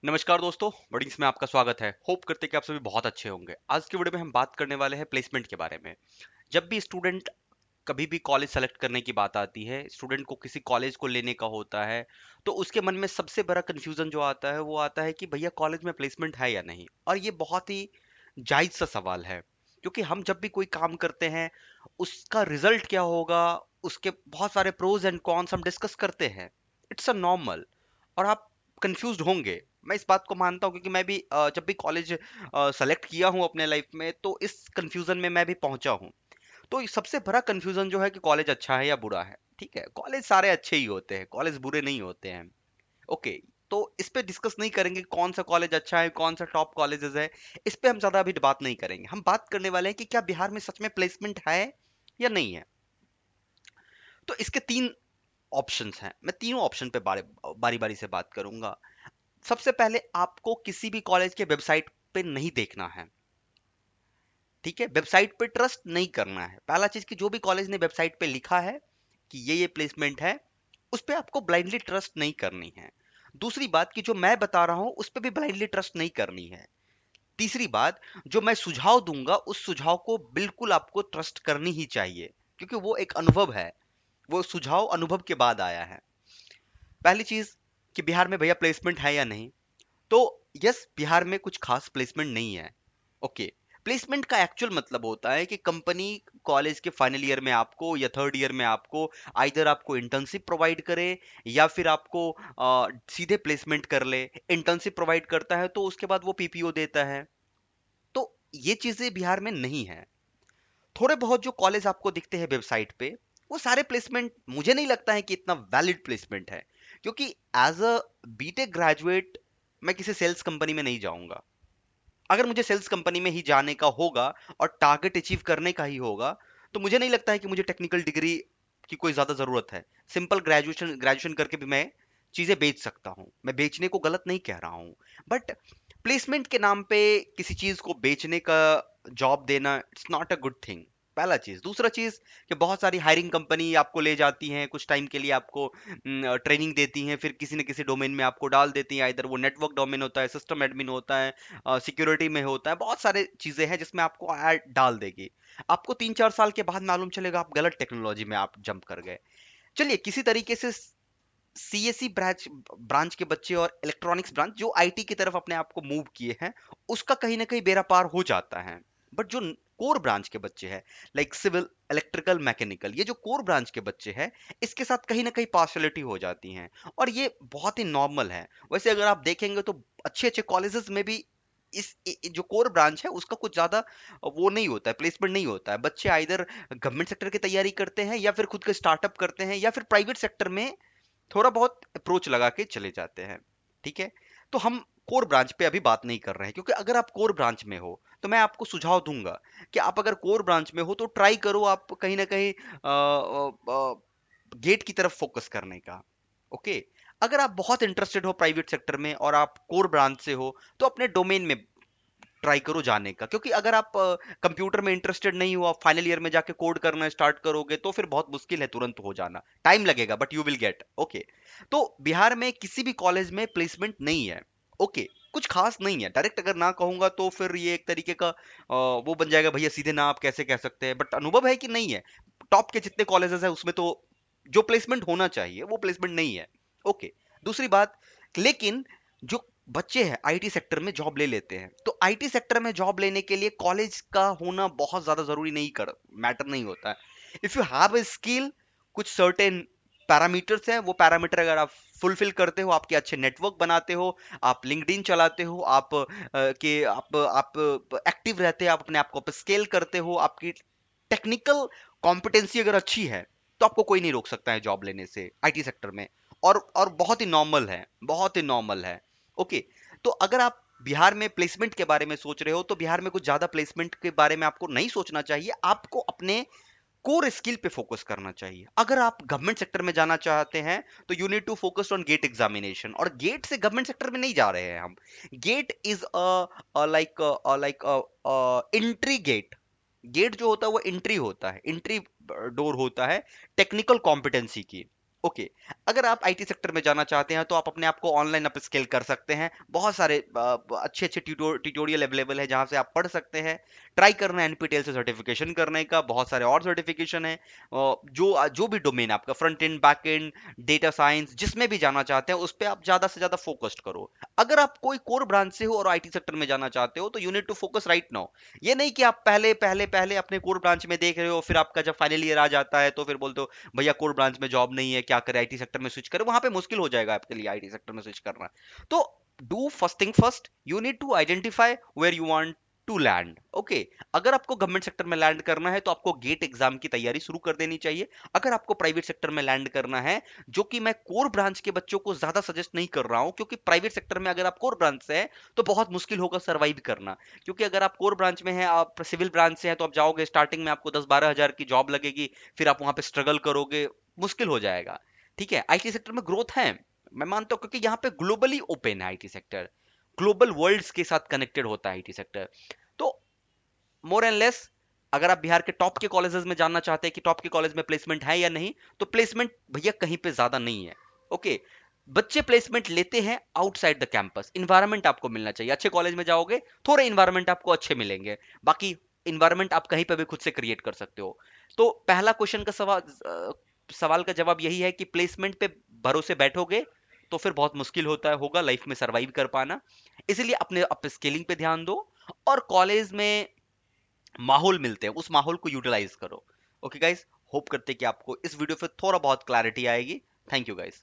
नमस्कार दोस्तों, वर्डिंग्स में आपका स्वागत है। होप करते हैं कि आप सभी बहुत अच्छे होंगे। आज की वीडियो में हम बात करने वाले हैं प्लेसमेंट के बारे में। जब भी स्टूडेंट कभी भी कॉलेज सेलेक्ट करने की बात आती है, स्टूडेंट को किसी कॉलेज को लेने का होता है, तो उसके मन में सबसे बड़ा कंफ्यूजन जो आता है वो आता है कि भैया कॉलेज में प्लेसमेंट है या नहीं। और ये बहुत ही जायज सा सवाल है, क्योंकि हम जब भी कोई काम करते हैं उसका रिजल्ट क्या होगा, उसके बहुत सारे प्रोज एंड कॉन्स हम डिस्कस करते हैं। It's a normal. और आप कंफ्यूज्ड होंगे, मैं इस बात को मानता हूँ, क्योंकि मैं भी जब भी कॉलेज सेलेक्ट किया हूँ अपने लाइफ में तो इस कंफ्यूजन में मैं भी पहुंचा हूँ। तो ये सबसे बड़ा कंफ्यूजन जो है कि कॉलेज अच्छा है या बुरा है। ठीक है, कॉलेज सारे अच्छे ही होते हैं, कॉलेज बुरे नहीं होते हैं। ओके, तो इस पे डिस्कस नहीं करेंगे कौन सा कॉलेज अच्छा है, कौन सा टॉप कॉलेजेस है। इस पे हम ज्यादा अभी बात नहीं करेंगे। हम बात करने वाले हैं कि क्या बिहार में सच में प्लेसमेंट है या नहीं है। तो इसके तीन ऑप्शंस हैं, मैं तीनों ऑप्शन पे बारी बारी बारी से बात करूंगा। सबसे पहले आपको किसी भी कॉलेज के वेबसाइट पे नहीं देखना है। ठीक है, वेबसाइट पे ट्रस्ट नहीं करना है। पहला चीज कि जो भी कॉलेज ने वेबसाइट पे लिखा है कि ये प्लेसमेंट है, उस पे आपको ब्लाइंडली ट्रस्ट नहीं करनी है। दूसरी बात कि जो मैं बता रहा हूं उस पे भी ब्लाइंडली ट्रस्ट नहीं करनी है। तीसरी बात, जो मैं सुझाव दूंगा उस सुझाव को बिल्कुल आपको ट्रस्ट करनी ही चाहिए, क्योंकि वो एक अनुभव है। वो सुझाव अनुभव के बाद आया है। पहली चीज कि बिहार में भैया प्लेसमेंट है या नहीं। तो यस, बिहार में कुछ खास प्लेसमेंट नहीं है। ओके, प्लेसमेंट का एक्चुअल मतलब होता है कि कंपनी कॉलेज के फाइनल ईयर में आपको या थर्ड ईयर में आपको आइदर आपको इंटर्नशिप प्रोवाइड करे या फिर आपको सीधे प्लेसमेंट कर ले। इंटर्नशिप प्रोवाइड करता है तो उसके बाद वो पीपीओ देता है। तो ये चीजें बिहार में नहीं है। थोड़े बहुत जो कॉलेज आपको दिखते हैं वेबसाइट पे, वो सारे प्लेसमेंट मुझे नहीं लगता है कि इतना वैलिड प्लेसमेंट है। क्योंकि एज अ बीटेक ग्रेजुएट मैं किसी सेल्स कंपनी में नहीं जाऊंगा। अगर मुझे सेल्स कंपनी में ही जाने का होगा और टारगेट अचीव करने का ही होगा, तो मुझे नहीं लगता है कि मुझे टेक्निकल डिग्री की कोई ज्यादा जरूरत है। सिंपल ग्रेजुएशन ग्रेजुएशन करके भी मैं चीजें बेच सकता हूं। मैं बेचने को गलत नहीं कह रहा हूं, बट प्लेसमेंट के नाम पे किसी चीज को बेचने का जॉब देना, it's not a good thing. पहला चीज। दूसरा चीज कि बहुत सारी हायरिंग कंपनी आपको ले जाती हैं, कुछ टाइम के लिए आपको ट्रेनिंग देती हैं, फिर किसी न किसी डोमेन में आपको डाल देती हैं। इधर वो नेटवर्क डोमेन होता है, सिस्टम एडमिन होता है, सिक्योरिटी में होता है, बहुत सारे चीजें हैं जिसमें आपको ऐड डाल देगी। आपको 3-4 साल के बाद मालूम चलेगा आप गलत टेक्नोलॉजी में आप जंप कर गए। चलिए, किसी तरीके से सीएससी ब्रांच ब्रांच के बच्चे और इलेक्ट्रॉनिक्स ब्रांच जो आईटी की तरफ अपने आप को मूव किए हैं, उसका कहीं ना कहीं बेड़ा पार हो जाता है। बट जो कोर ब्रांच के बच्चे हैं, लाइक सिविल, इलेक्ट्रिकल, मैकेनिकल, ये जो कोर ब्रांच के बच्चे हैं, इसके साथ कहीं ना कहीं पार्शलिटी हो जाती है। और ये बहुत ही नॉर्मल है। वैसे अगर आप देखेंगे तो अच्छे अच्छे कॉलेजेस में भी जो कोर ब्रांच है उसका कुछ ज्यादा वो नहीं होता है, प्लेसमेंट नहीं होता है। बच्चे आइदर गवर्नमेंट सेक्टर की तैयारी करते हैं या फिर खुद का स्टार्टअप करते हैं या फिर प्राइवेट सेक्टर में थोड़ा बहुत अप्रोच लगा के चले जाते हैं। ठीक है, तो हम कोर ब्रांच पे अभी बात नहीं कर रहे हैं, क्योंकि अगर आप कोर ब्रांच में हो तो मैं आपको सुझाव दूंगा कि आप अगर कोर ब्रांच में हो तो ट्राई करो आप कहीं ना कहीं गेट की तरफ फोकस करने का। ओके, अगर आप बहुत इंटरेस्टेड हो प्राइवेट सेक्टर में और आप कोर ब्रांच से हो तो अपने डोमेन में ट्राई करो जाने का। क्योंकि अगर आप कंप्यूटर में इंटरेस्टेड नहीं हो, आप फाइनल ईयर में जाके कोड करना स्टार्ट करोगे तो फिर बहुत मुश्किल है तुरंत हो जाना। टाइम लगेगा but you will get. Okay, तो बिहार में किसी भी कॉलेज में प्लेसमेंट नहीं है। ओके, कुछ खास नहीं है। डायरेक्ट अगर ना कहूंगा तो फिर ये एक तरीके का वो बन जाएगा, भैया सीधे ना आप कैसे कह सकते हैं। बट अनुभव है कि नहीं है। टॉप के जितने कॉलेजेस है उसमें तो जो प्लेसमेंट होना चाहिए वो प्लेसमेंट नहीं है। ओके, दूसरी बात, लेकिन जो बच्चे हैं आईटी सेक्टर में जॉब ले लेते हैं, तो आईटी सेक्टर में जॉब लेने के लिए कॉलेज का होना बहुत ज्यादा जरूरी नहीं कर मैटर नहीं होता है। If you have a skill, कुछ सर्टेन पैरामीटर्स हैं, वो पैरामीटर अगर आप फुलफिल करते हो, आपके अच्छे नेटवर्क बनाते हो, आप लिंक्डइन चलाते हो, आप एक्टिव रहते हैं, आप अपने आप को स्केल करते हो, आपकी टेक्निकल कॉम्पिटेंसी अगर अच्छी है, तो आपको कोई नहीं रोक सकता है जॉब लेने से आईटी सेक्टर में। और बहुत ही नॉर्मल है, बहुत ही नॉर्मल है। ओके, तो अगर आप बिहार में प्लेसमेंट के बारे में सोच रहे हो तो बिहार में कुछ ज्यादा प्लेसमेंट के बारे में आपको नहीं सोचना चाहिए। आपको अपने कोर स्किल पे फोकस करना चाहिए। अगर आप गवर्नमेंट सेक्टर में जाना चाहते हैं तो you need to focus on GATE examination. और गेट से गवर्नमेंट सेक्टर में नहीं जा रहे हैं हम। GATE is like entry gate. GATE जो होता है वो एंट्री होता है, एंट्री डोर होता है टेक्निकल कॉम्पिटेंसी की। ओके। अगर आप आईटी सेक्टर में जाना चाहते हैं तो आप अपने आप को ऑनलाइन अप स्किल कर सकते हैं। बहुत सारे अच्छे अच्छे ट्यूटोरियल अवेलेबल है जहां से आप पढ़ सकते हैं। ट्राई करना है एनपीटीईएल से सर्टिफिकेशन करने का, बहुत सारे और सर्टिफिकेशन है। जो जो भी डोमेन आपका, front end back and, data science, जिसमें भी जाना चाहते हैं उस पर आप ज्यादा से ज्यादा फोकस्ड करो। अगर आप कोई कोर ब्रांच से हो और आईटी सेक्टर में जाना चाहते हो तो you need to focus right now. ये नहीं कि आप पहले पहले पहले अपने कोर ब्रांच में देख रहे हो, फिर आपका जब फाइनल ईयर आ जाता है तो फिर बोलते हो भैया कोर ब्रांच में जॉब नहीं है, क्या करें, आईटी सेक्टर में स्विच करें। वहां पे मुश्किल हो जाएगा आपके लिए आईटी सेक्टर में स्विच करना। तो do first thing first, you need to identify where you want to land. Okay, अगर आपको गवर्नमेंट सेक्टर में लैंड करना है तो आपको गेट एग्जाम की तैयारी शुरू कर देनी चाहिए। अगर आपको प्राइवेट सेक्टर में लैंड करना है, जो कि मैं कोर ब्रांच के बच्चों को ज्यादा सजेस्ट नहीं कर रहा हूं, क्योंकि प्राइवेट सेक्टर में अगर आप कोर ब्रांच से है तो बहुत मुश्किल होगा सरवाइव करना। क्योंकि अगर आप कोर ब्रांच में है, आप सिविल ब्रांच से है, तो आप जाओगे स्टार्टिंग में आपको 10-12 हजार की जॉब लगेगी, फिर आप वहां पे स्ट्रगल करोगे, मुश्किल हो जाएगा। ठीक है, आईटी सेक्टर में ग्रोथ है, मैं मानता हूं, क्योंकि यहाँ पे ग्लोबली ओपन है आईटी सेक्टर, ग्लोबल वर्ल्ड्स के साथ कनेक्टेड होता है आईटी सेक्टर। तो मोर एंड लेस, अगर आप बिहार के टॉप के कॉलेजेस में जानना चाहते हैं कि टॉप के कॉलेज में प्लेसमेंट है या नहीं, तो प्लेसमेंट भैया कहीं पे ज्यादा नहीं है। ओके, बच्चे प्लेसमेंट लेते हैं आउटसाइड द कैंपस। इन्वायरमेंट आपको मिलना चाहिए, अच्छे कॉलेज में जाओगे थोड़े इन्वायरमेंट आपको अच्छे मिलेंगे, बाकी इन्वायरमेंट आप कहीं पे भी खुद से क्रिएट कर सकते हो। तो पहला क्वेश्चन का सवाल का जवाब यही है कि प्लेसमेंट पे भरोसे बैठोगे तो फिर बहुत मुश्किल होगा लाइफ में सरवाइव कर पाना। इसलिए अपने अप स्किलिंग पे ध्यान दो, और कॉलेज में माहौल मिलते हैं उस माहौल को यूटिलाइज करो। ओके गाइस, होप करते हैं कि आपको इस वीडियो पे थोड़ा बहुत क्लैरिटी आएगी। Thank you guys.